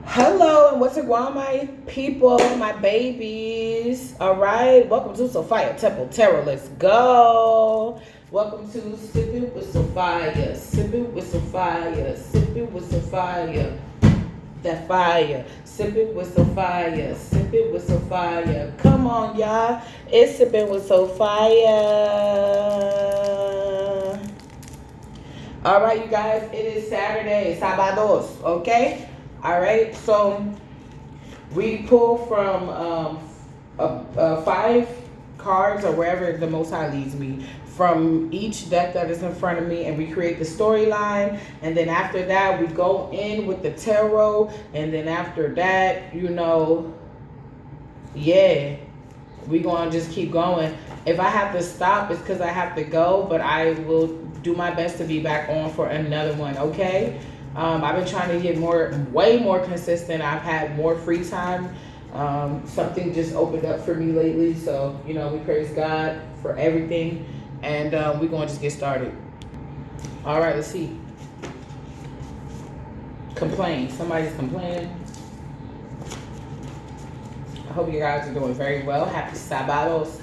Hello, and what's it going, my people, my babies? All right, welcome to Sophia Temple Tarot. Let's go. Welcome to Sipping with Sophia. Sipping with Sophia. Sipping with Sophia. That fire. Sipping with Sophia. Sipping with Sophia. Come on, y'all. It's Sipping with Sophia. All right, you guys. It is Saturday, Sabados. Okay. All right. So we pull from five cards or wherever the Most High leads me from each deck that is in front of me, and we create the storyline. And then after that, we go in with the tarot. And then after that, yeah, we gonna just keep going. If I have to stop, it's because I have to go, but I will do my best to be back on for another one. Okay. I've been trying to get way more consistent. I've had more free time. Something just opened up for me lately. So, we praise God for everything. And we're going to just get started. All right, let's see. Complain. Somebody's complaining. I hope you guys are doing very well. Happy Sabados.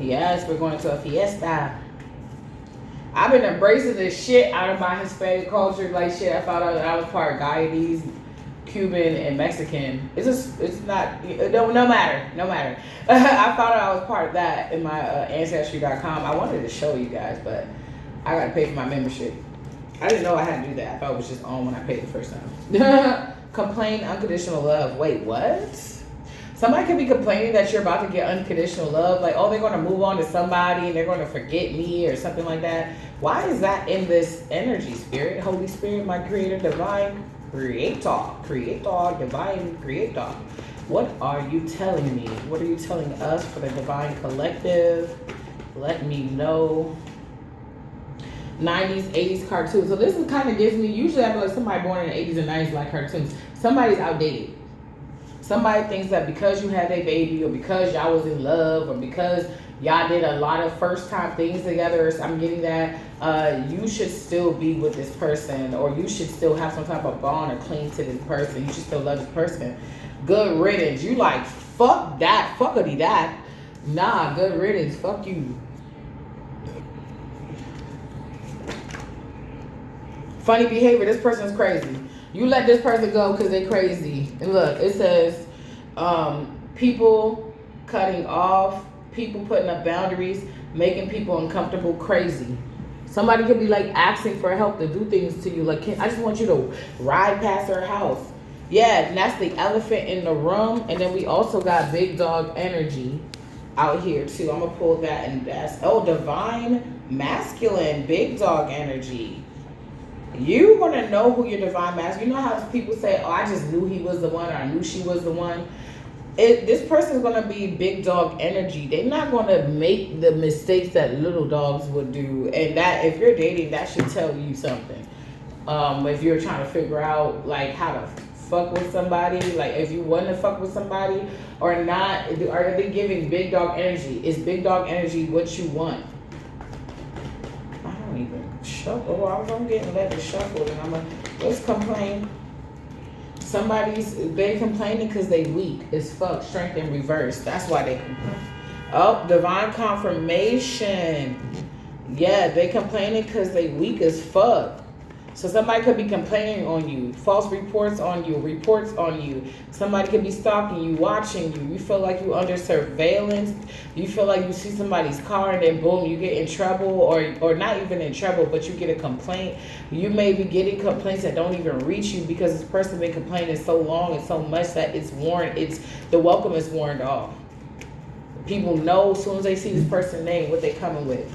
Yes, we're going to a fiesta. I've been embracing the shit out of my Hispanic culture. Like shit, I thought I was part Guyanese, Cuban, and Mexican. It's not, no matter. I found out I was part of that in my Ancestry.com. I wanted to show you guys, but I got to pay for my membership. I didn't know I had to do that. I thought it was just on when I paid the first time. Complain unconditional love. Wait, what? Somebody could be complaining that you're about to get unconditional love. Like, oh, they're going to move on to somebody and they're going to forget me or something like that. Why is that in this energy, Spirit? Holy Spirit, my creator, divine creator, divine creator. What are you telling me? What are you telling us for the divine collective? Let me know. 90s, 80s cartoons. So this is kind of gives me, usually I feel like somebody born in the 80s and 90s like cartoons. Somebody's outdated. Somebody thinks that because you had a baby or because y'all was in love or because y'all did a lot of first time things together, I'm getting that, you should still be with this person, or you should still have some type of bond or cling to this person. You should still love this person. Good riddance. You like, fuck that. Fuckity that. Nah, good riddance. Fuck you. Funny behavior. This person's crazy. You let this person go because they crazy. And look, it says people cutting off, people putting up boundaries, making people uncomfortable, crazy. Somebody could be like asking for help to do things to you. Like, I just want you to ride past her house. Yeah, and that's the elephant in the room. And then we also got big dog energy out here too. I'm going to pull that, and that's, divine masculine, big dog energy. You want to know who your divine masculine. You know how people say, oh, I just knew he was the one, or I knew she was the one. This person's going to be big dog energy. They're not going to make the mistakes that little dogs would do. And that, if you're dating, that should tell you something. If you're trying to figure out like how to fuck with somebody, like if you want to fuck with somebody or not, are they giving big dog energy? Is big dog energy what you want? Even shuffle. I'm getting let it shuffle, and let's complain. They complaining because they weak as fuck. Strength in reverse. That's why they complain. Oh, divine confirmation. Yeah, they complaining because they weak as fuck. So somebody could be complaining on you, false reports on you. Somebody could be stalking you, watching you. You feel like you under surveillance. You feel like you see somebody's car and then boom, you get in trouble, or not even in trouble, but you get a complaint. You may be getting complaints that don't even reach you because this person been complaining so long and so much that the welcome is warned off. People know as soon as they see this person's name what they coming with.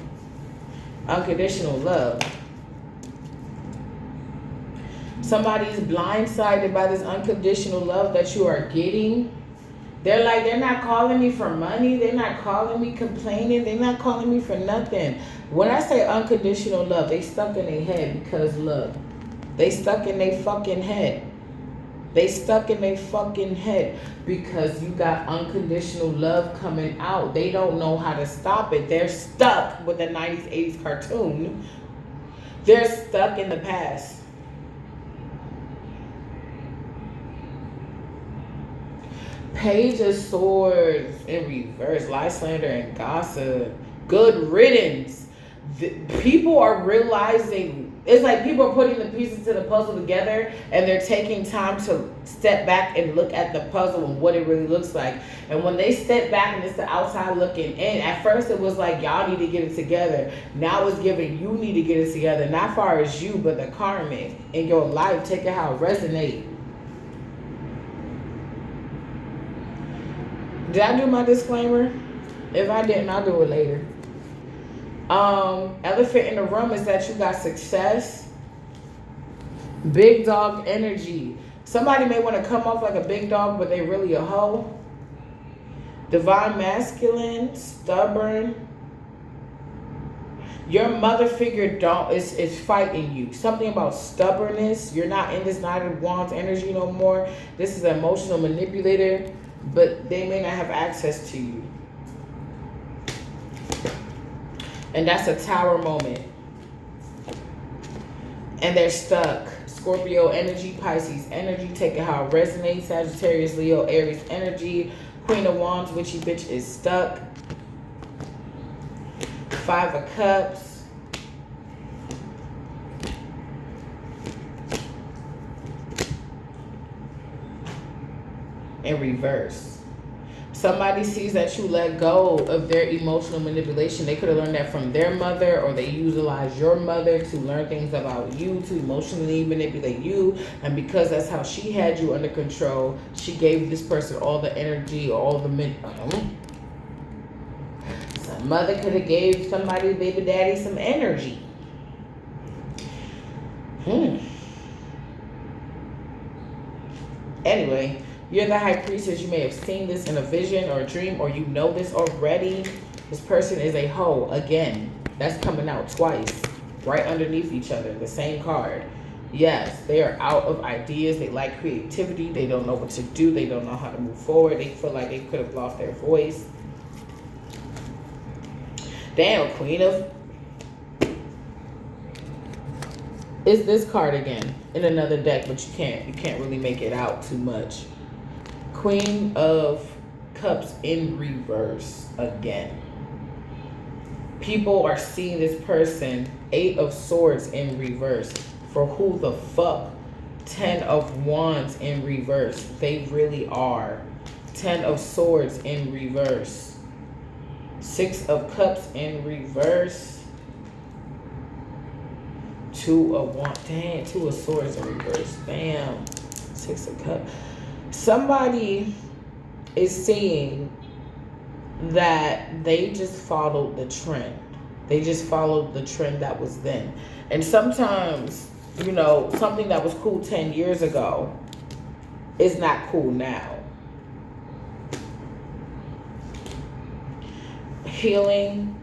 Unconditional love. Somebody's blindsided by this unconditional love that you are getting. They're like, they're not calling me for money. They're not calling me complaining. They're not calling me for nothing. When I say unconditional love, they stuck in their head because look, they stuck in their fucking head. They stuck in their fucking head because you got unconditional love coming out. They don't know how to stop it. They're stuck with the 90s, 80s cartoon. They're stuck in the past. Page of Swords in reverse, lie, slander, and gossip. Good riddance. People are realizing, it's like people are putting the pieces to the puzzle together, and they're taking time to step back and look at the puzzle and what it really looks like. And when they step back and it's the outside looking in, at first it was like, y'all need to get it together. Now it's giving, you need to get it together. Not far as you, but the karmic in your life. Take it how it resonates. Did I do my disclaimer? If I didn't, I'll do it later. Elephant in the room is that you got success. Big dog energy. Somebody may want to come off like a big dog, but they really a hoe. Divine masculine, stubborn. Your mother figure is fighting you. Something about stubbornness. You're not in this Knight of Wands energy no more. This is an emotional manipulator, but they may not have access to you. And that's a tower moment. And they're stuck. Scorpio energy, Pisces energy. Take it how it resonates. Sagittarius, Leo, Aries energy. Queen of Wands, witchy bitch is stuck. 5 of Cups. In reverse. Somebody sees that you let go of their emotional manipulation. They could have learned that from their mother, or they utilize your mother to learn things about you, to emotionally manipulate you. And because that's how she had you under control, she gave this person all the energy, all the some mother could have gave somebody, baby daddy, some energy. Anyway. You're the high priestess. You may have seen this in a vision or a dream, or you know this already. This person is a hoe. Again, that's coming out twice, right underneath each other, the same card. Yes, they are out of ideas. They lack creativity. They don't know what to do. They don't know how to move forward. They feel like they could have lost their voice. Damn, Queen of... It's this card again in another deck, but you can't really make it out too much. Queen of Cups in reverse again. People are seeing this person. 8 of Swords in reverse. For who the fuck? 10 of Wands in reverse. They really are. 10 of Swords in reverse. 6 of Cups in reverse. 2 of Wands. Damn, 2 of Swords in reverse. Bam. 6 of Cups. Somebody is seeing that they just followed the trend. They just followed the trend that was then. And sometimes, you know, something that was cool 10 years ago is not cool now. Healing.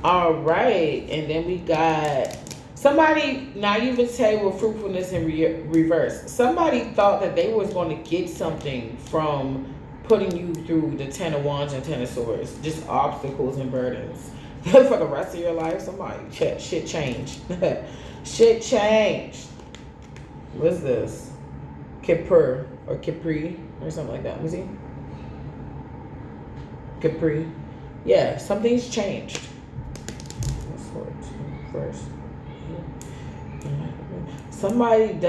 All right. And then we got... Somebody, naivete with fruitfulness in reverse. Somebody thought that they was going to get something from putting you through the 10 of Wands and 10 of Swords. Just obstacles and burdens. For the rest of your life, somebody, shit changed. Shit changed. What's this? Kippur or Capri or something like that. Let me see. Capri. Yeah, something's changed. Swords first. Somebody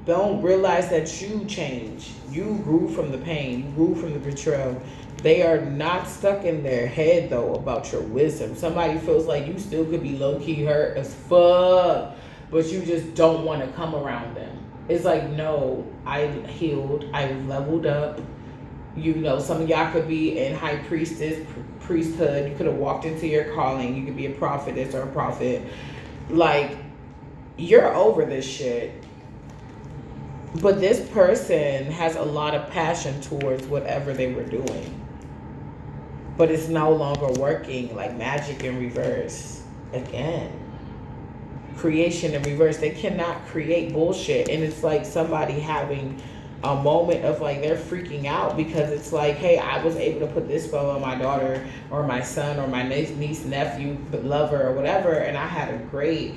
don't realize that you changed. You grew from the pain. You grew from the betrayal. They are not stuck in their head, though, about your wisdom. Somebody feels like you still could be low-key hurt as fuck, but you just don't want to come around them. It's like, no, I healed. I leveled up. You know, some of y'all could be in high priesthood. You could have walked into your calling. You could be a prophetess or a prophet. Like, you're over this shit. But this person has a lot of passion towards whatever they were doing. But it's no longer working, like magic in reverse. Again. Creation in reverse. They cannot create bullshit. And it's like somebody having a moment of like they're freaking out because it's like, hey, I was able to put this spell on my daughter or my son or my niece, nephew, lover or whatever. And I had a great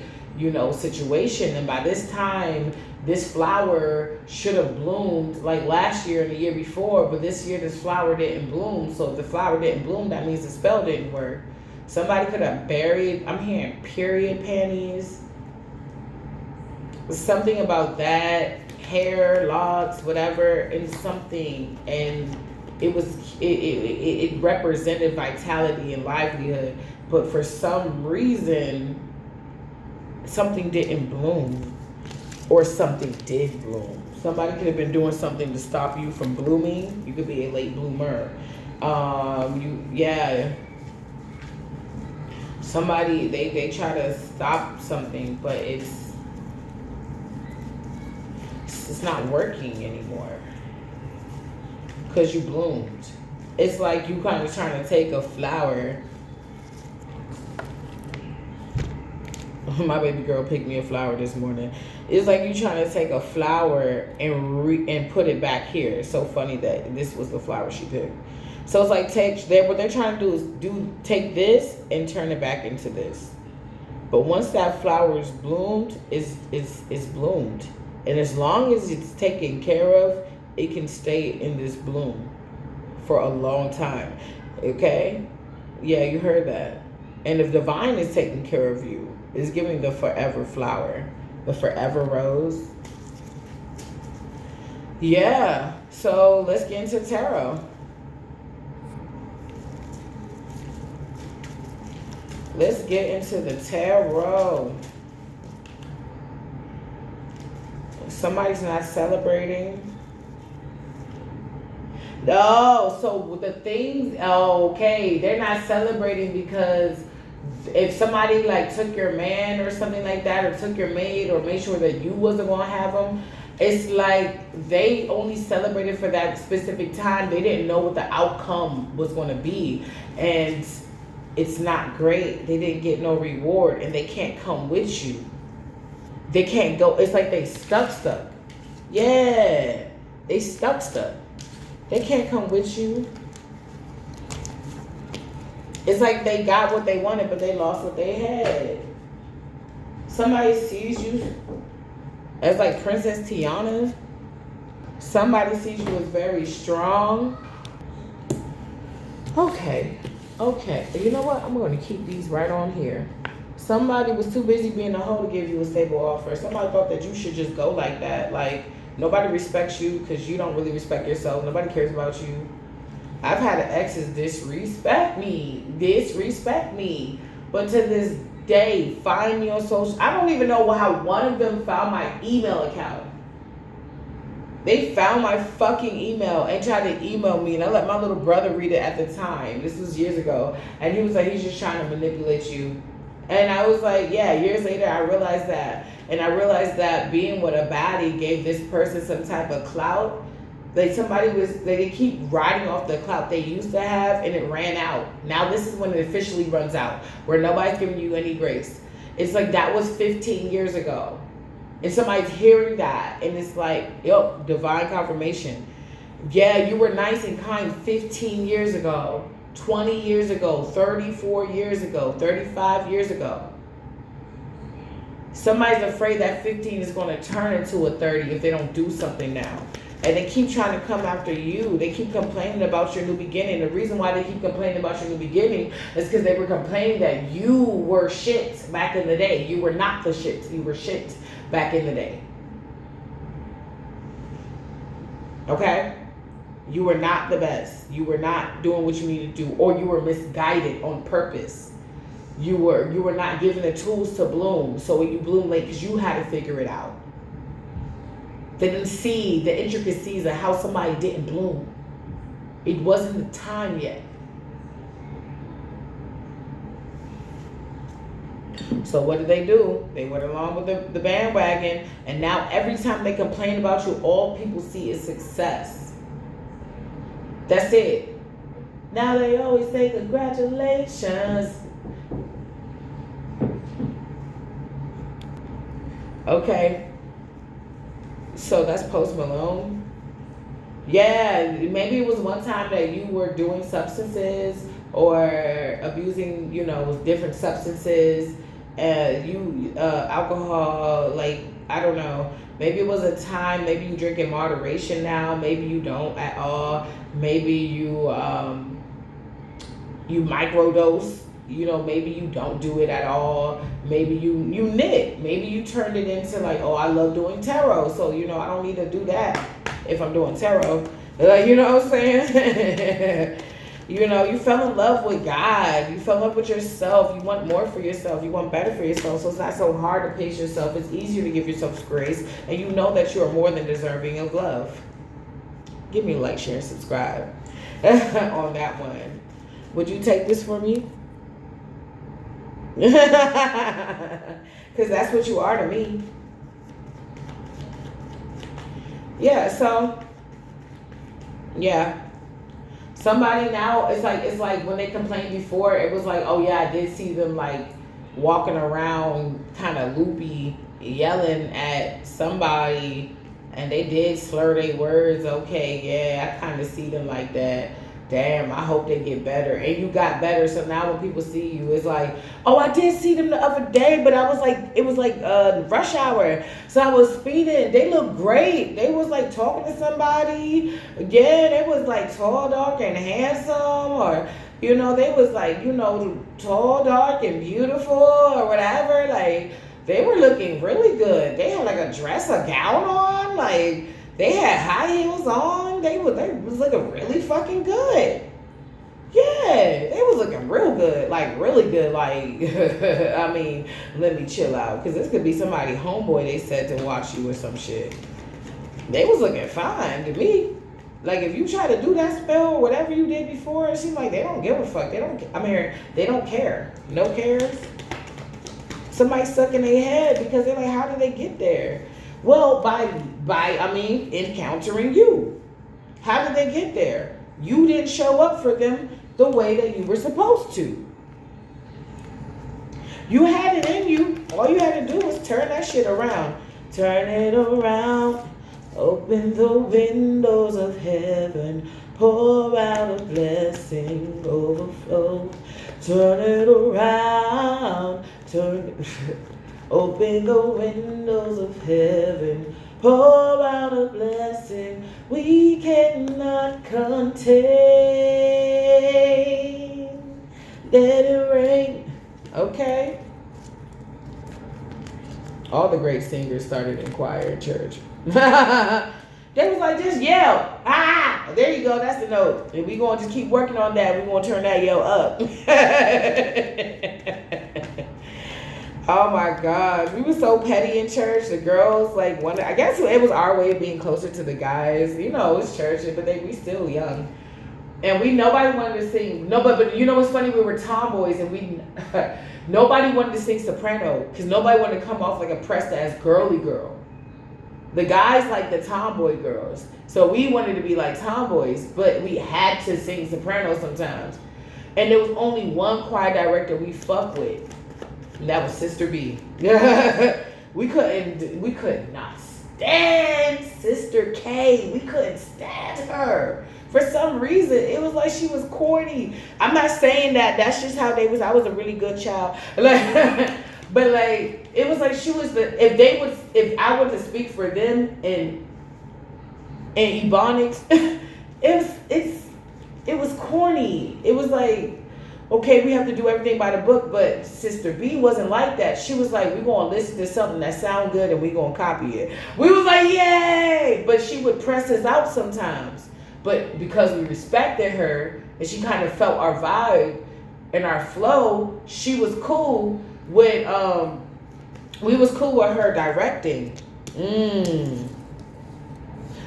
situation. And by this time, this flower should have bloomed like last year and the year before, but this year this flower didn't bloom. So if the flower didn't bloom, that means the spell didn't work. Somebody could have buried, I'm hearing period panties. Something about that, hair, locks, whatever, and something. And it represented vitality and livelihood. But for some reason, something didn't bloom. Or something did bloom. Somebody could have been doing something to stop you from blooming. You could be a late bloomer. Somebody, they try to stop something, but it's not working anymore. Because you bloomed. It's like you kind of trying to take a flower. My baby girl picked me a flower this morning. It's like you trying to take a flower and put it back here. It's so funny that this was the flower she picked. So it's like what they're trying to do is take this and turn it back into this. But once that flower is bloomed, it's bloomed. And as long as it's taken care of, it can stay in this bloom for a long time. Okay? Yeah, you heard that. And if divine is taking care of you, it's giving the forever flower, the forever rose. Yeah, so let's get into tarot. Let's get into the tarot. Somebody's not celebrating. No, so the things, okay, they're not celebrating because if somebody like took your man or something like that, or took your maid, or made sure that you wasn't going to have them, it's like they only celebrated for that specific time. They didn't know what the outcome was going to be. And it's not great. They didn't get no reward, and they can't come with you. They can't go. It's like they stuck. Yeah, they stuck. They can't come with you. It's like they got what they wanted, but they lost what they had. Somebody sees you as like Princess Tiana. Somebody sees you as very strong. Okay. You know what? I'm going to keep these right on here. Somebody was too busy being a hoe to give you a stable offer. Somebody thought that you should just go like that. Like, nobody respects you because you don't really respect yourself. Nobody cares about you. I've had exes disrespect me. But to this day, find me on social. I don't even know how one of them found my email account. They found my fucking email and tried to email me, and I let my little brother read it at the time. This was years ago. And he was like, he's just trying to manipulate you. And I was like, yeah, years later, I realized that. And I realized that being with a baddie gave this person some type of clout. Like they keep riding off the clout they used to have, and it ran out. Now this is when it officially runs out, where nobody's giving you any grace. It's like that was 15 years ago. And somebody's hearing that, and it's like, yo, divine confirmation. Yeah, you were nice and kind 15 years ago, 20 years ago, 34 years ago, 35 years ago. Somebody's afraid that 15 is going to turn into a 30 if they don't do something now. And they keep trying to come after you. They keep complaining about your new beginning. The reason why they keep complaining about your new beginning is because they were complaining that you were shit back in the day. You were not the shit. You were shit back in the day. Okay? You were not the best. You were not doing what you needed to do, or you were misguided on purpose. You were not given the tools to bloom, so you bloom late because you had to figure it out. They didn't see the intricacies of how somebody didn't bloom. It wasn't the time yet. So what did they do? They went along with the bandwagon, and now every time they complain about you, all people see is success. That's it. Now they always say congratulations. Okay. So that's Post Malone. Yeah, maybe it was one time that you were doing substances or abusing, different substances, alcohol, like, I don't know, maybe it was a time, maybe you drink in moderation now, maybe you don't at all, maybe you microdose, maybe you don't do it at all, maybe you knit, maybe you turned it into like, oh, I love doing tarot, so I don't need to do that if I'm doing tarot. You know what I'm saying? You fell in love with God. You fell in love with yourself. You want more for yourself. You want better for yourself. So it's not so hard to pace yourself. It's easier to give yourself grace. And you know that you are more than deserving of love. Give me a like, share, and subscribe on that one. Would you take this for me? Because that's what you are to me. Yeah, so, yeah. Somebody now, it's like when they complained before, it was like, oh yeah, I did see them like walking around kind of loopy, yelling at somebody, and they did slur their words. Okay, yeah, I kind of see them like that. Damn, I hope they get better. And you got better, so now when people see you, it's like, oh, I did see them the other day, but it was like rush hour, so I was speeding. They look great. They was like talking to somebody. Yeah, they was like tall, dark, and handsome, or they was like tall, dark, and beautiful, or whatever. Like they were looking really good. They had like a dress, a gown on, like. They had high heels on. They was looking really fucking good. Yeah, they was looking real good, like really good. Like, I mean, let me chill out, because this could be somebody homeboy they said to watch you or some shit. They was looking fine to me. Like, if you try to do that spell or whatever you did before, it seems like they don't give a fuck. They don't. I mean, they don't care. No cares. Somebody stuck in their head because they're like, how did they get there? Well, by encountering you. How did they get there? You didn't show up for them the way that you were supposed to. You had it in you. All you had to do was turn that shit around. Turn it around. Open the windows of heaven. Pour out a blessing, overflow. Turn it around. Open the windows of heaven, pour out a blessing we cannot contain. Let it rain. Okay. All the great singers started in choir in church. They was like, just yell. Ah, there you go. That's the note. And we're going to keep working on that. We're going to turn that yell up. Oh my gosh, we were so petty in church. The girls I guess it was our way of being closer to the guys. It's church, but we still young, and nobody wanted to sing. No, but what's funny? We were tomboys, and nobody wanted to sing soprano because nobody wanted to come off like a pressed ass girly girl. The guys like the tomboy girls, so we wanted to be like tomboys, but we had to sing soprano sometimes. And there was only one choir director we fuck with. And that was Sister B. we could not stand Sister K. We couldn't stand her. For some reason, it was like she was corny. I'm not saying that. That's just how they was. I was a really good child. But it was like she was if I were to speak for them in Ebonics, it was corny. It was like, okay, we have to do everything by the book, but Sister B wasn't like that. She was like, we're going to listen to something that sounds good and we're going to copy it. We was like, yay! But she would press us out sometimes. But because we respected her and she kind of felt our vibe and our flow, she was cool with, we was cool with her directing.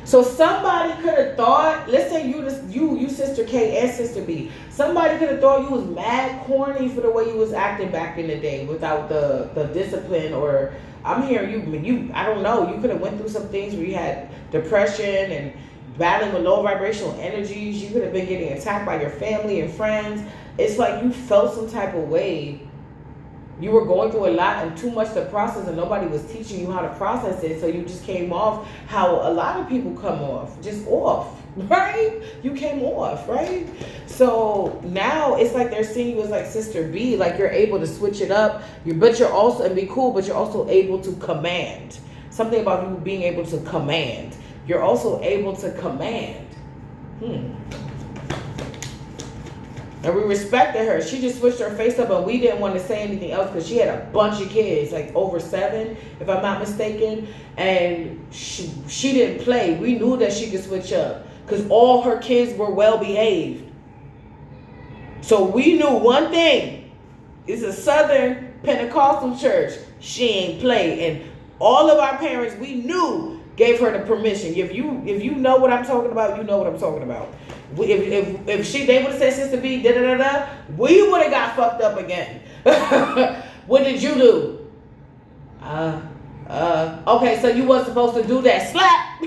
So somebody could have thought, let's say you Sister K and Sister B, somebody could have thought you was mad corny for the way you was acting back in the day without the discipline, or I'm hearing you I don't know, you could have went through some things where you had depression and battling with low vibrational energies. You could have been getting attacked by your family and friends. It's like you felt some type of way. You were going through a lot and too much to process, and nobody was teaching you how to process it. So you just came off how a lot of people come off, just off. right? You came off, right? So now it's like they're seeing you as like Sister B, like you're able to switch it up. But you're also, and be cool, but you're also able to command. Something about you being able to command. You're also able to command. And we respected her. She just switched her face up, and we didn't want to say anything else because she had a bunch of kids, like over 7, if I'm not mistaken. And she didn't play. We knew that she could switch up because all her kids were well behaved. So we knew one thing: it's a Southern Pentecostal church. She ain't play, and all of our parents, we knew, gave her the permission. If you know what I'm talking about, you know what I'm talking about. If they would have said Sister B, we would have got fucked up again. What did you do? Okay, so you wasn't supposed to do that. Slap.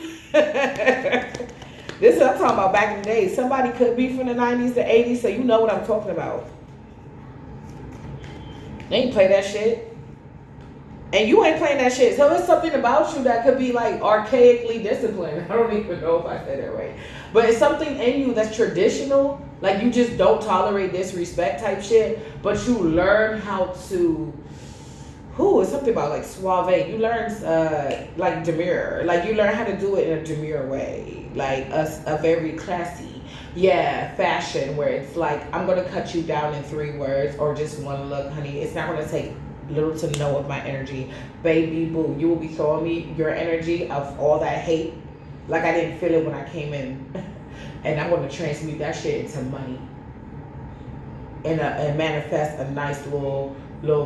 This is what I'm talking about back in the day. Somebody could be from the 90s to 80s, so you know what I'm talking about. They ain't play that shit. And you ain't playing that shit. So it's something about you that could be like archaically disciplined. I don't even know if I said that right. But it's something in you that's traditional. Like you just don't tolerate disrespect type shit. But you learn how to... it's something about like suave. You learn like demure. Like you learn how to do it in a demure way. Like a very classy, fashion where it's like, I'm going to cut you down in 3 words or just one look, honey. It's not going to take little to no of my energy. Baby boo, you will be throwing me your energy of all that hate like I didn't feel it when I came in. And I'm going to transmute that shit into money and manifest a nice little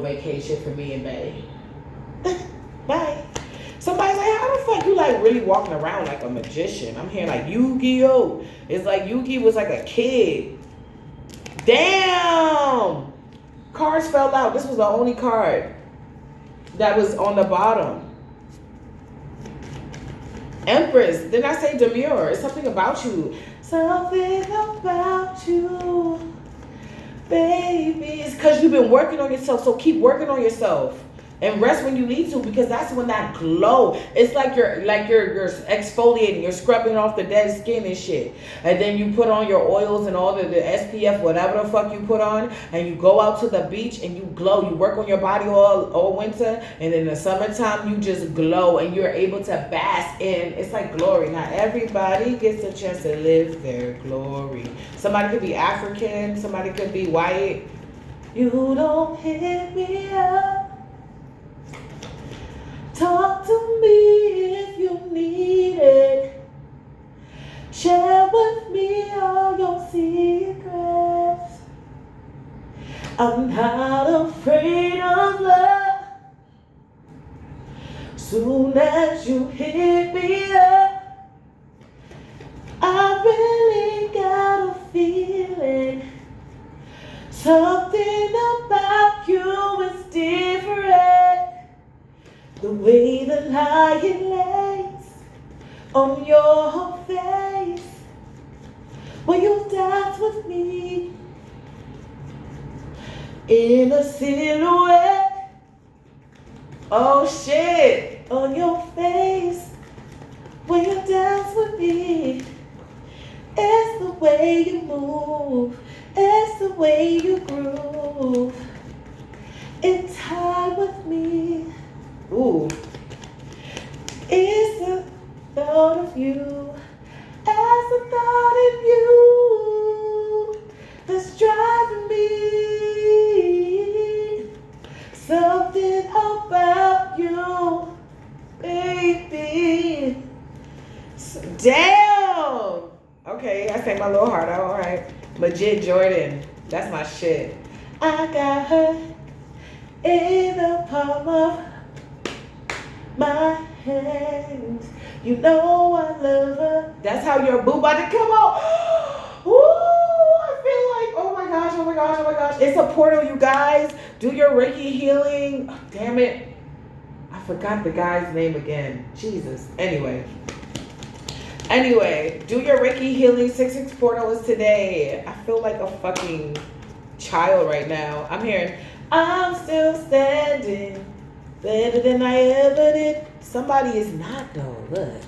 vacation for me and Bay. Bye. Somebody's like, how the fuck you like really walking around like a magician? I'm hearing like Yu-Gi-Oh! It's like Yu-Gi was like a kid. Damn! Cards fell out. This was the only card that was on the bottom. Empress. Didn't I say demure? It's something about you. Something about you, baby. It's because you've been working on yourself. So keep working on yourself. And rest when you need to, because that's when that glow. It's like you're exfoliating, you're scrubbing off the dead skin and shit. And then you put on your oils and all the SPF, whatever the fuck you put on, and you go out to the beach and you glow. You work on your body all winter, and in the summertime you just glow and you're able to bask in. It's like glory. Not everybody gets a chance to live their glory. Somebody could be African, somebody could be white. You don't hit me up. Talk to me if you need it. Share with me all your secrets. I'm not afraid of love. Soon as you hit me up, I really got a feeling. Something about you is different. The way the light lays on your face when you dance with me in a silhouette. Oh shit, on your face when you dance with me. It's the way you move, it's the way you groove. It's hard with me. Ooh. It's the thought of you, as the thought of you that's driving me. Something about you, baby. Damn. Okay, I sang my little heart out. All right. Legit Jordan. That's my shit. I got her in the palm of my hands. You know I love her. That's how your boo about to come out. Ooh, I feel like, oh my gosh, oh my gosh, oh my gosh. It's a portal, you guys. Do your Reiki healing. Oh, damn it. I forgot the guy's name again. Jesus. Anyway, do your Reiki healing. 6/6 portal is today. I feel like a fucking child right now. I'm hearing, I'm still standing. Better than I ever did. Somebody is not though. Look.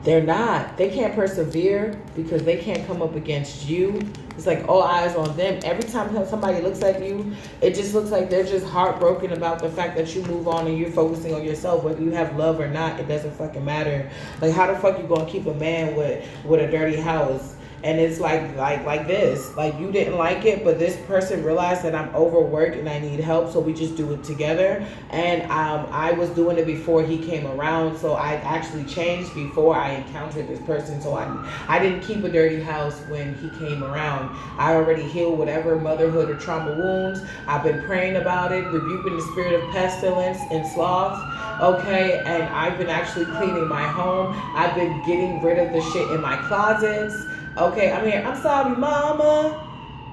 They're not. They can't persevere because they can't come up against you. It's like all eyes on them. Every time somebody looks at you, it just looks like they're just heartbroken about the fact that you move on and you're focusing on yourself. Whether you have love or not, it doesn't fucking matter. Like, how the fuck you gonna keep a man with a dirty house? And it's like this. Like, you didn't like it, but this person realized that I'm overworked and I need help, so we just do it together. And I was doing it before he came around, so I actually changed before I encountered this person. So I didn't keep a dirty house when he came around. I already healed whatever motherhood or trauma wounds. I've been praying about it, rebuking the spirit of pestilence and sloth. Okay, and I've been actually cleaning my home. I've been getting rid of the shit in my closets. Okay, I mean, I'm sorry, mama.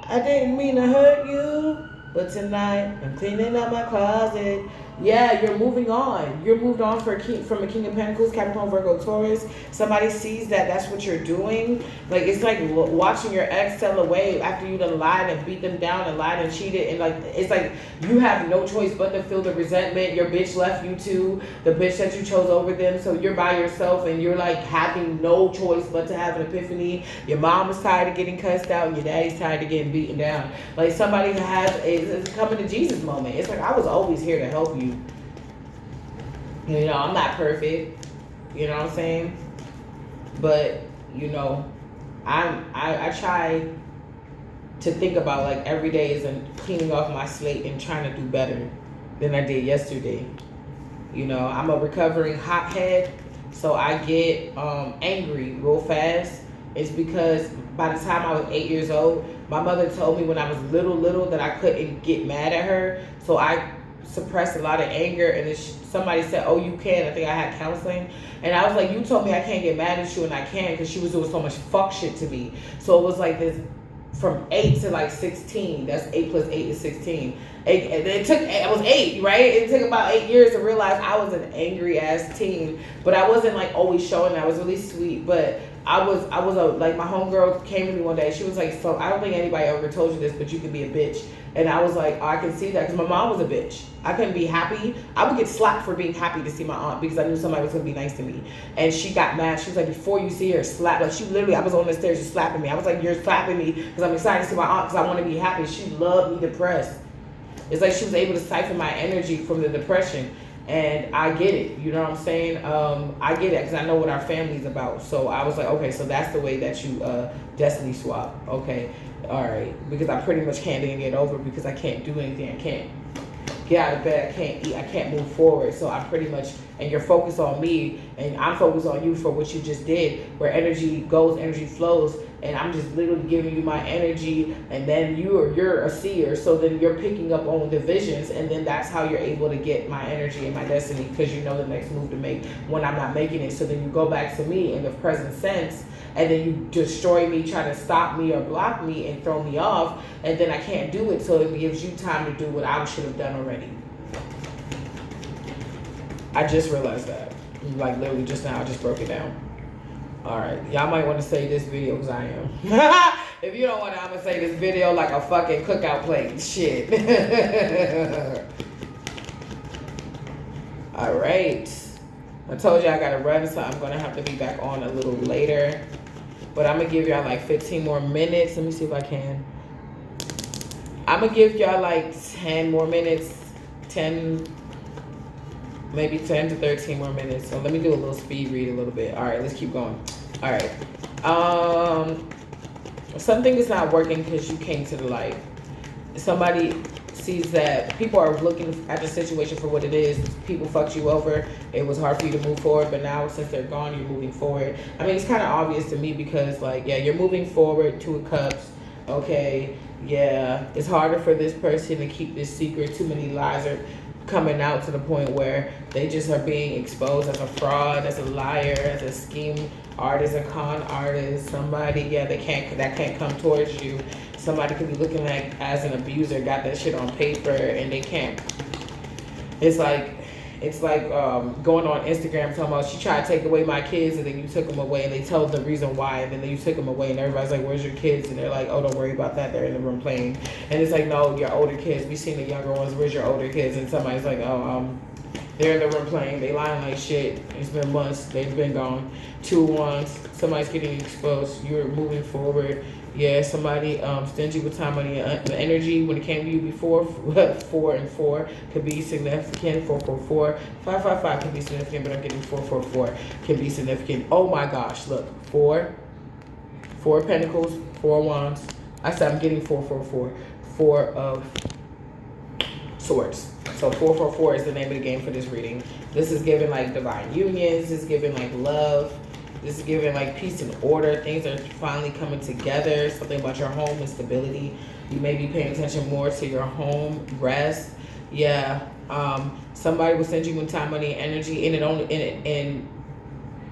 I didn't mean to hurt you. But tonight, I'm cleaning up my closet. Yeah, you're moving on. You're moved on from a King of Pentacles, Capricorn, Virgo, Taurus. Somebody sees that that's what you're doing. Like, it's like watching your ex sail away after you done lied and beat them down and lied and cheated. And, like, it's like you have no choice but to feel the resentment. Your bitch left you too. The bitch that you chose over them. So you're by yourself and you're, like, having no choice but to have an epiphany. Your mom is tired of getting cussed out and your daddy's tired of getting beaten down. Like, somebody has a coming to Jesus moment. It's like, I was always here to help you. You know, I'm not perfect. You know what I'm saying? But, you know, I try to think about, like, every day is cleaning off my slate and trying to do better than I did yesterday. You know, I'm a recovering hothead, so I get angry real fast. It's because by the time I was 8 years old, my mother told me when I was little that I couldn't get mad at her. So I suppressed a lot of anger, and somebody said, oh, you can. I think I had counseling, and I was like, you told me I can't get mad at you, and I can, because she was doing so much fuck shit to me. So it was like this from 8 to like 16. That's 8 plus 8 is 16. I was 8, right? It took about 8 years to realize I was an angry ass teen, but I wasn't like always showing that. I was really sweet, but I was like, my homegirl came to me one day. She was like, so I don't think anybody ever told you this, but you can be a bitch. And I was like, oh, I can see that, because my mom was a bitch. I couldn't be happy. I would get slapped for being happy to see my aunt, because I knew somebody was going to be nice to me. And she got mad. She was like, before you see her, slap. Like, she literally, I was on the stairs, just slapping me. I was like, you're slapping me because I'm excited to see my aunt, because I want to be happy. She loved me depressed. It's like she was able to siphon my energy from the depression. And I get it, you know what I'm saying? I get it, because I know what our family's about. So I was like, okay, so that's the way that you destiny swap. Okay, all right. Because I pretty much can't even get over, because I can't do anything. I can't get out of bed. I can't eat. I can't move forward. So I pretty much, and you're focused on me, and I'm focused on you for what you just did. Where energy goes, energy flows. And I'm just literally giving you my energy, and then you're a seer, so then you're picking up on the visions, and then that's how you're able to get my energy and my destiny, because you know the next move to make when I'm not making it. So then you go back to me in the present sense, and then you destroy me, try to stop me or block me and throw me off, and then I can't do it, so it gives you time to do what I should have done already. I just realized that, like, literally just now. I just broke it down. All right, y'all might want to save this video, because I am. If you don't want to, I'm going to save this video like a fucking cookout plate. Shit. All right. I told you I got to run, so I'm going to have to be back on a little later. But I'm going to give y'all like 15 more minutes. Let me see if I can. I'm going to give y'all like 10 more minutes. 10, maybe 10 to 13 more minutes. So let me do a little speed read a little bit. All right, let's keep going. All right. Something is not working because you came to the light. Somebody sees that people are looking at the situation for what it is. People fucked you over. It was hard for you to move forward, but now since they're gone, you're moving forward. I mean, it's kind of obvious to me, because, like, yeah, you're moving forward. 2 of Cups. Okay, yeah, it's harder for this person to keep this secret. Too many lies are coming out to the point where they just are being exposed as a fraud, as a liar, as a scheme artist, a con artist. Somebody, yeah, that can't come towards you. Somebody could be looking like as an abuser, got that shit on paper, and they can't. It's like going on Instagram talking about, she tried to take away my kids, and then you took them away, and they tell the reason why, and then you took them away, and everybody's like, where's your kids? And they're like, oh, don't worry about that, they're in the room playing. And it's like, no, your older kids, we seen the younger ones, where's your older kids? And somebody's like, oh, They're in the room playing. They lying like shit. It's been months. They've been gone. 2 wands. Somebody's getting exposed. You're moving forward. Yeah, somebody stingy with time, money, and energy. When it came to you before, 4 and 4 could be significant. 444, 555 can be significant, but I'm getting 444 can be significant. Oh my gosh, look, 4 of Pentacles, 4 wands. I said I'm getting 444, 4 of Swords. So 444 is the name of the game for this reading. This is giving like divine unions. This is giving like love. This is giving like peace and order. Things are finally coming together. Something about your home and stability. You may be paying attention more to your home, rest. Yeah. Somebody will send you time, money, and energy, and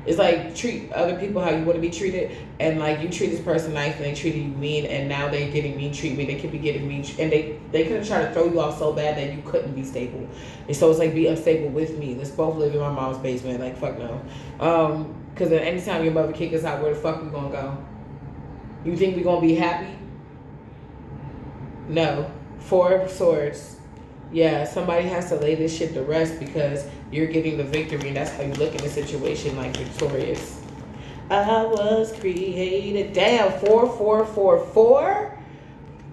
it's like treat other people how you want to be treated, and like you treat this person nice and they treated you mean, and now they're getting mean treatment. They could be getting mean, and they could have tried to throw you off so bad that you couldn't be stable. And so it's like, be unstable with me. Let's both live in my mom's basement. Like, fuck no. Because then anytime your mother kick us out, where the fuck we gonna go? You think we gonna be happy? No. 4 of Swords. Yeah, somebody has to lay this shit to rest because you're getting the victory, and that's how you look in a situation, like victorious. I was created. Damn, 4444.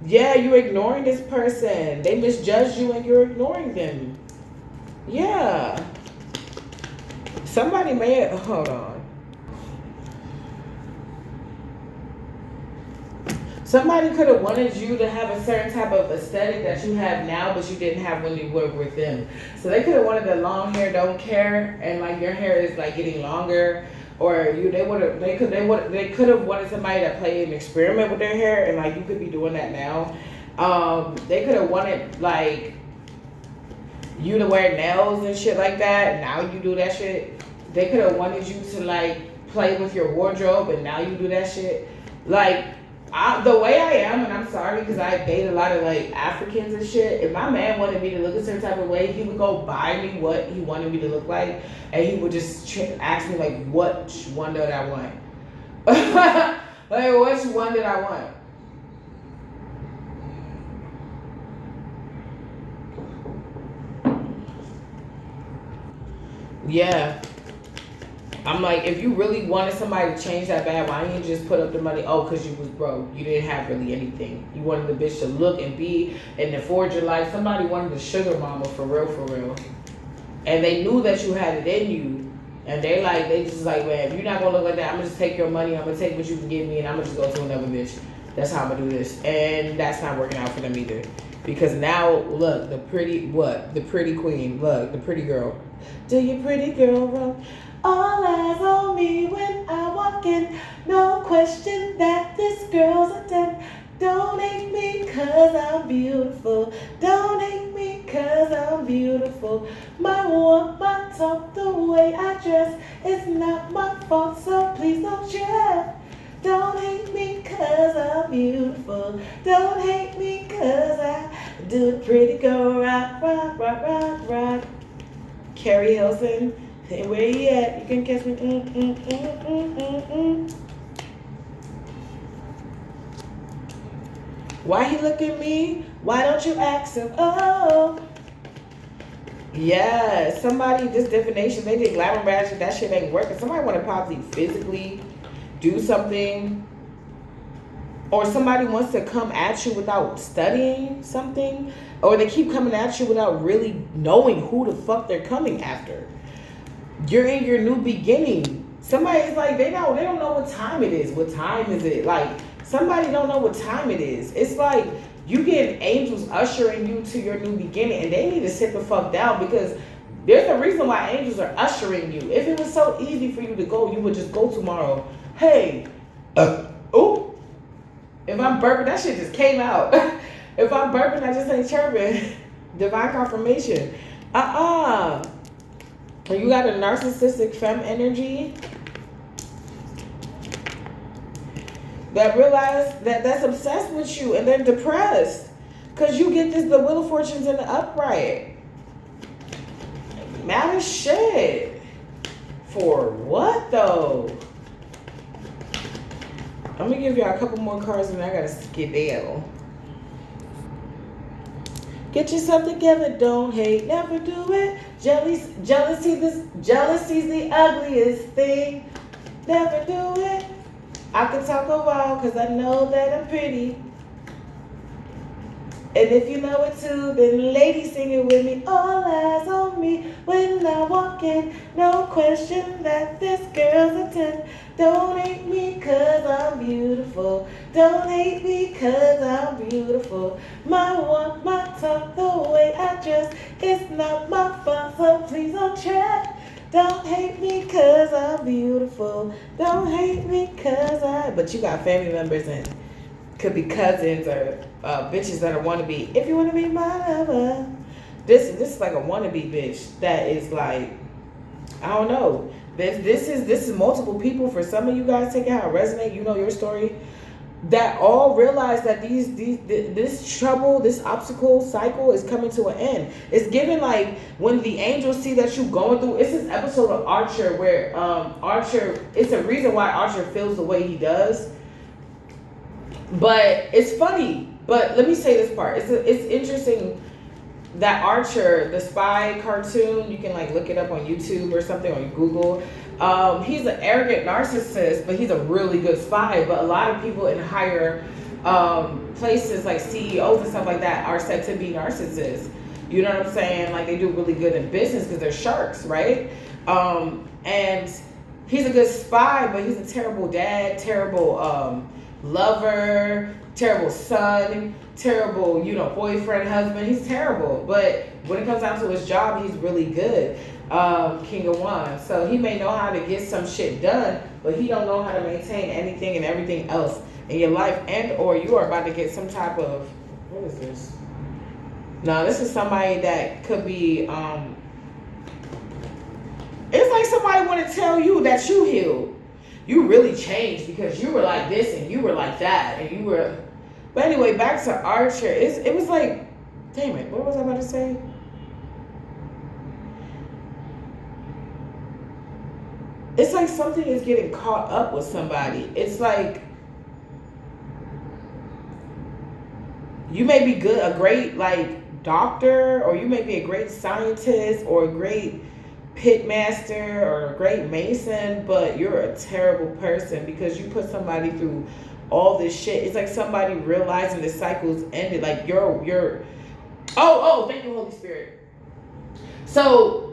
Yeah, you're ignoring this person. They misjudged you and you're ignoring them. Yeah. Somebody may have, hold on. Somebody could have wanted you to have a certain type of aesthetic that you have now, but you didn't have when you were with them. So they could have wanted the long hair, don't care, and like your hair is like getting longer, or they could have wanted somebody to play an experiment with their hair, and like you could be doing that now. They could have wanted like you to wear nails and shit like that. Now you do that shit. They could have wanted you to like play with your wardrobe, and now you do that shit. Like, the way I am, and I'm sorry because I date a lot of like Africans and shit. If my man wanted me to look a certain type of way, he would go buy me what he wanted me to look like, and he would just ask me like, "What one did I want?" Like, which one did I want? Yeah. I'm like, if you really wanted somebody to change that bad, why didn't you just put up the money? Oh, because you was broke. You didn't have really anything. You wanted the bitch to look and be and afford your life. Somebody wanted the sugar mama for real, for real. And they knew that you had it in you. And they just like, man, if you're not going to look like that, I'm going to just take your money. I'm going to take what you can give me, and I'm going to just go to another bitch. That's how I'm going to do this. And that's not working out for them either. Because now, look, the pretty queen. Look, the pretty girl. Do your pretty girl wrong? All eyes on me when I walk in. No question that this girl's a 10. Don't hate me cause I'm beautiful. Don't hate me cause I'm beautiful. My walk, my talk, the way I dress, it's not my fault, so please don't stress. Don't hate me cause I'm beautiful. Don't hate me cause I do the pretty girl rock, rock, rock, rock, rock. Carrie Hilson. Hey, where you at? You can catch me. Why he look at me? Why don't you ask him? Oh. Yeah, somebody, this divination, they did glamour magic. That shit ain't working. Somebody want to probably physically do something. Or somebody wants to come at you without studying something. Or they keep coming at you without really knowing who the fuck they're coming after. You're in your new beginning. Somebody's like, they don't know what time it is. What time is it? Like, somebody don't know what time it is. It's like you get angels ushering you to your new beginning, and they need to sit the fuck down, because there's a reason why angels are ushering you. If it was so easy for you to go, you would just go tomorrow. Hey, oh, if I'm burping, that shit just came out. If I'm burping, I just ain't chirping. Divine confirmation. You got a narcissistic femme energy that realize that's obsessed with you, and they're depressed because you get the Wheel of Fortunes in the upright. Mad as shit. For what though? I'm gonna give y'all a couple more cards and I gotta skedaddle. Get yourself together, don't hate, never do it. Jealousy's the ugliest thing. Never do it. I could talk a while because I know that I'm pretty. And if you know it too, then ladies sing it with me. All eyes on me when I walk in. No question that this girl's a 10. Don't hate me cause I'm beautiful. Don't hate me cause I'm beautiful. My walk, my talk, the way I dress, it's not my fault, so please don't try. Don't hate me cause I'm beautiful. Don't hate me cause But you got family members and could be cousins or bitches that are wannabe. If you want to be my lover, this is like a wannabe bitch that is like, I don't know. This is multiple people. For some of you guys, take it how it resonate. You know your story. That all realize that this trouble, this obstacle cycle is coming to an end. It's given like when the angels see that you going through. It's this episode of Archer where Archer. It's a reason why Archer feels the way he does. But it's funny. But let me say this part. It's interesting that Archer, the spy cartoon, you can like look it up on YouTube or something, or Google. He's an arrogant narcissist, but he's a really good spy. But a lot of people in higher places, like CEOs and stuff like that, are said to be narcissists. You know what I'm saying? Like they do really good in business because they're sharks, right? And he's a good spy, but he's a terrible dad, terrible lover, terrible son, terrible, boyfriend, husband. He's terrible. But when it comes down to his job, he's really good. King of Wands. So he may know how to get some shit done, but he don't know how to maintain anything and everything else in your life. And or you are about to get some type of, what is this? No, this is somebody that could be, it's like somebody want to tell you that you healed. You really changed because you were like this and you were like that and you were. But anyway, back to Archer. It was like, damn it, what was I about to say? It's like something is getting caught up with somebody. It's like you may be a great like doctor, or you may be a great scientist or a great pitmaster or a great mason, but you're a terrible person because you put somebody through all this shit. It's like somebody realizing the cycle's ended. Like you're thank you, Holy Spirit. So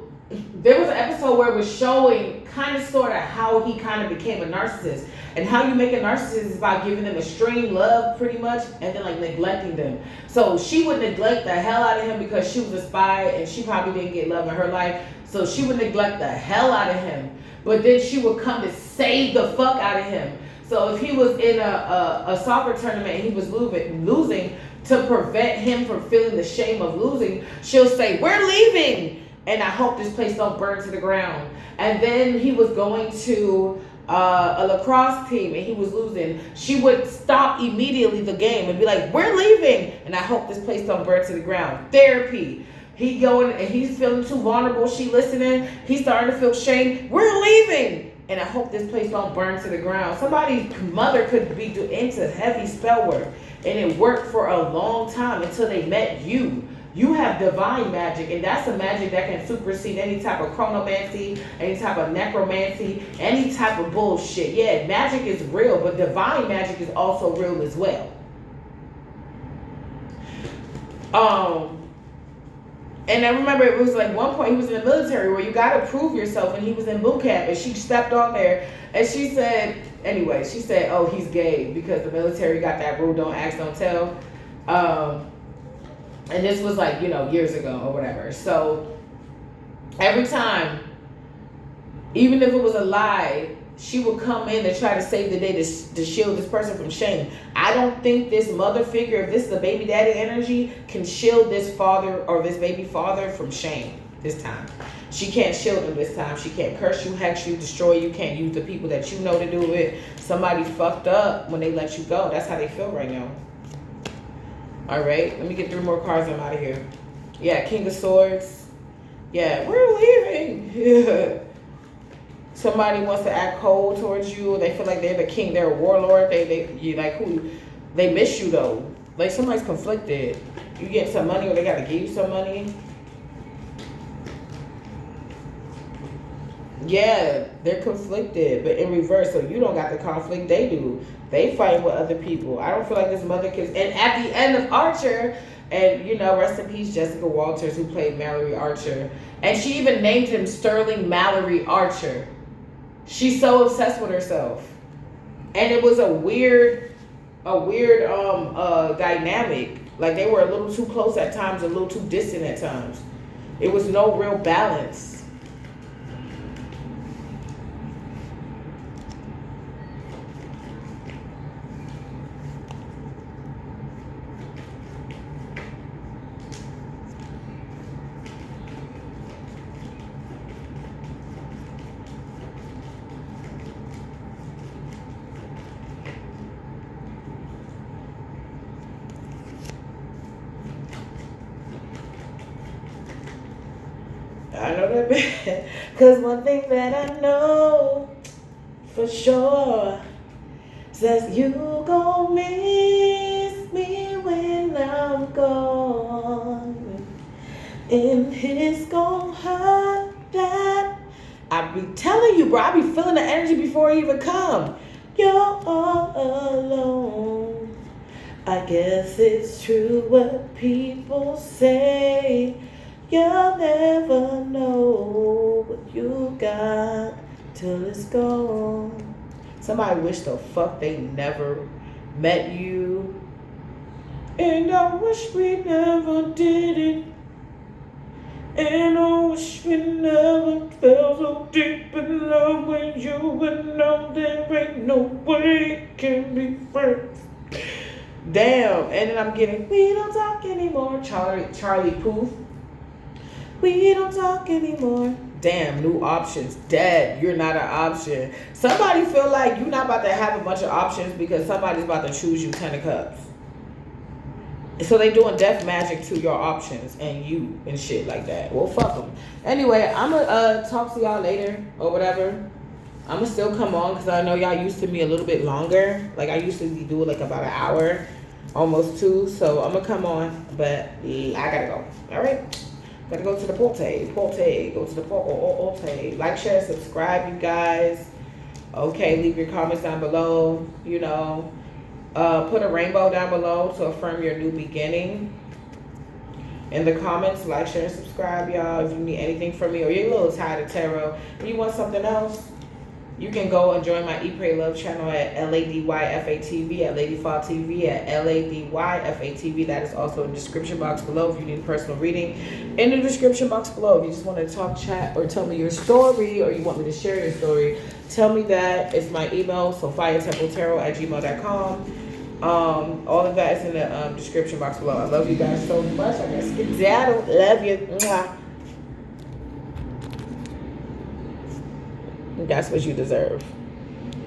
there was an episode where it was showing kind of sort of how he kind of became a narcissist. And how you make a narcissist is by giving them extreme love pretty much and then like neglecting them. So she would neglect the hell out of him because she was a spy and she probably didn't get love in her life. So she would neglect the hell out of him. But then she would come to save the fuck out of him. So if he was in a soccer tournament and he was losing, to prevent him from feeling the shame of losing, she'll say, "We're leaving. And I hope this place don't burn to the ground." And then he was going to a lacrosse team and he was losing. She would stop immediately the game and be like, "We're leaving. And I hope this place don't burn to the ground." Therapy. He going and he's feeling too vulnerable. She listening. He's starting to feel shame. "We're leaving. And I hope this place don't burn to the ground." Somebody's mother could be into heavy spell work. And it worked for a long time until they met you. You have divine magic, and that's a magic that can supersede any type of chronomancy, any type of necromancy, any type of bullshit. Yeah, magic is real, but divine magic is also real as well. And I remember it was like one point he was in the military where you got to prove yourself, and he was in boot camp, and she stepped on there, and she said, "Oh, he's gay," because the military got that rule, don't ask, don't tell. And this was like, years ago or whatever. So every time, even if it was a lie, she would come in and try to save the day to shield this person from shame. I don't think this mother figure, if this is a baby daddy energy, can shield this father or this baby father from shame this time. She can't shield him this time. She can't curse you, hex you, destroy you. Can't use the people that you know to do it. Somebody fucked up when they let you go. That's how they feel right now. All right, let me get 3 more cards. I'm out of here. Yeah, King of Swords. Yeah, we're leaving. Yeah. Somebody wants to act cold towards you. They feel like they're the king. They're a warlord. You like who? They miss you though. Like somebody's conflicted. You get some money or they gotta give you some money. Yeah, they're conflicted, but in reverse. So you don't got the conflict, they do. They fight with other people. I don't feel like this mother can. And at the end of Archer, and you know, rest in peace, Jessica Walters, who played Mallory Archer, and she even named him Sterling Mallory Archer. She's so obsessed with herself, and it was a weird dynamic. Like they were a little too close at times, a little too distant at times. It was no real balance. I know that bad. Cause one thing that I know for sure says you gon' miss me when I'm gone. And it's gon' hurt that I be telling you, bro, I be feeling the energy before it even come. You're all alone. I guess it's true what people say. You'll never know what you got till it's gone. Somebody wish the fuck they never met you. And I wish we never did it. And I wish we never fell so deep in love with you. And know there ain't no way it can be friends. Damn. And then I'm getting, we don't talk anymore. Charlie Puth. We don't talk anymore. Damn, new options. Dead. You're not an option. Somebody feel like you're not about to have a bunch of options because somebody's about to choose you 10 of cups. So they doing death magic to your options and you and shit like that. Well, fuck them. Anyway, I'm going to talk to y'all later or whatever. I'm going to still come on because I know y'all used to me a little bit longer. Like I usually do like about an hour, almost 2. So I'm going to come on, but I got to go. All right. Gotta go to the Porte. Go to the Porte. Like, share, subscribe, you guys. Okay, leave your comments down below. You know, put a rainbow down below to affirm your new beginning. In the comments, like, share, and subscribe, y'all. If you need anything from me or you're a little tired of tarot and you want something else, you can go and join my Eat, Pray, Love channel at LADYFATV, at Lady Fall TV, at LADYFATV. That is also in the description box below if you need a personal reading. In the description box below, if you just want to talk, chat, or tell me your story, or you want me to share your story, tell me that. It's my email, SophiaTempleTarot@gmail.com. All of that is in the description box below. I love you guys so much. I gotta skedaddle. Love you. Mwah. That's what you deserve.